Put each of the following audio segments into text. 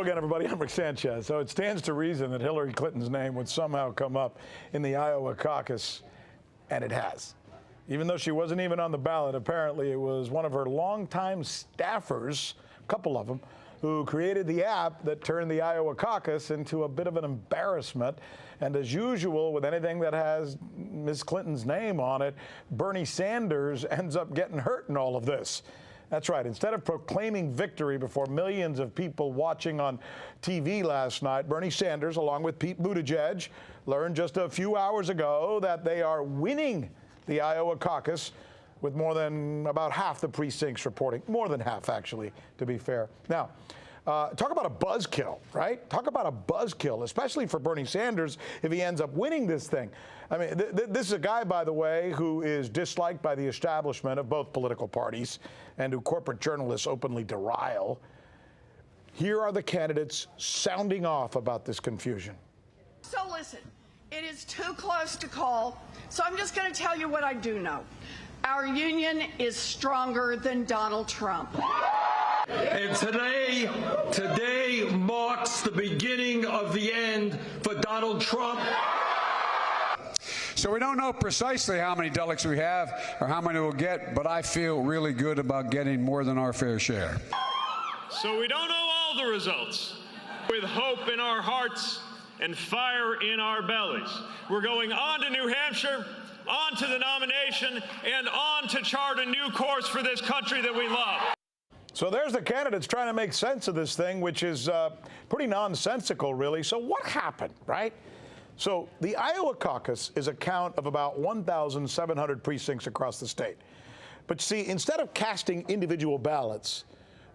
Hello again, everybody. I'm Rick Sanchez. So it stands to reason that Hillary Clinton's name would somehow come up in the Iowa caucus, and it has. Even though she wasn't even on the ballot, apparently it was one of her longtime staffers, a couple of them, who created the app that turned the Iowa caucus into a bit of an embarrassment. And as usual, with anything that has Ms. Clinton's name on it, Bernie Sanders ends up getting hurt in all of this. That's right. Instead of proclaiming victory before millions of people watching on TV last night, Bernie Sanders, along with Pete Buttigieg, learned just a few hours ago that they are winning the Iowa caucus with more than about half the precincts reporting. More than half, actually, to be fair. Now, talk about a buzzkill, right? Talk about a buzzkill, especially for Bernie Sanders if he ends up winning this thing. I mean, this is a guy, by the way, who is disliked by the establishment of both political parties and who corporate journalists openly deride. Here are the candidates sounding off about this confusion. So listen, it is too close to call, so I'm just going to tell you what I do know. Our union is stronger than Donald Trump. And today marks the beginning of the end for Donald Trump. So we don't know precisely how many delegates we have or how many we'll get, but I feel really good about getting more than our fair share. So we don't know all the results. With hope in our hearts and fire in our bellies, we're going on to New Hampshire, on to the nomination, and on to chart a new course for this country that we love. So there's the candidates trying to make sense of this thing, which is pretty nonsensical, really. So what happened, right? So the Iowa caucus is a count of about 1,700 precincts across the state. But see, instead of casting individual ballots,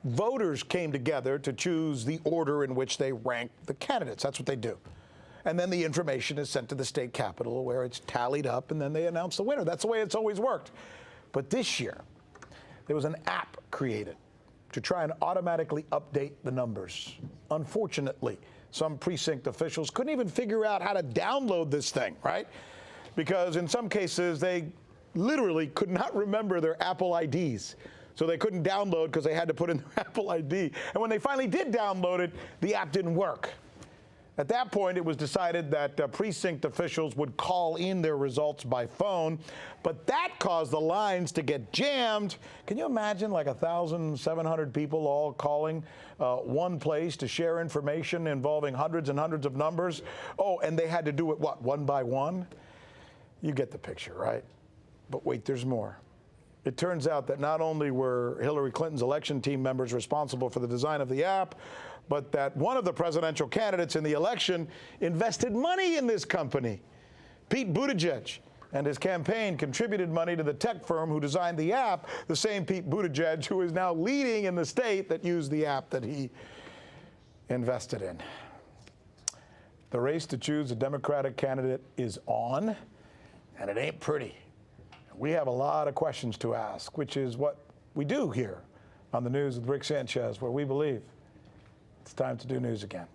voters came together to choose the order in which they rank the candidates. That's what they do. And then the information is sent to the state capitol where it's tallied up, and then they announce the winner. That's the way it's always worked. But this year, there was an app created to try and automatically update the numbers. Unfortunately, some precinct officials couldn't even figure out how to download this thing, right? Because in some cases, they literally could not remember their Apple IDs. So they couldn't download because they had to put in their Apple ID. And when they finally did download it, the app didn't work. At that point, it was decided that precinct officials would call in their results by phone, but that caused the lines to get jammed. Can you imagine like 1,700 people all calling one place to share information involving hundreds and hundreds of numbers? Oh, and they had to do it, what, one by one? You get the picture, right? But wait, there's more. It turns out that not only were Hillary Clinton's election team members responsible for the design of the app, but that one of the presidential candidates in the election invested money in this company. Pete Buttigieg and his campaign contributed money to the tech firm who designed the app, the same Pete Buttigieg who is now leading in the state that used the app that he invested in. The race to choose a Democratic candidate is on, and it ain't pretty. We have a lot of questions to ask, which is what we do here on the News with Rick Sanchez, where we believe it's time to do news again.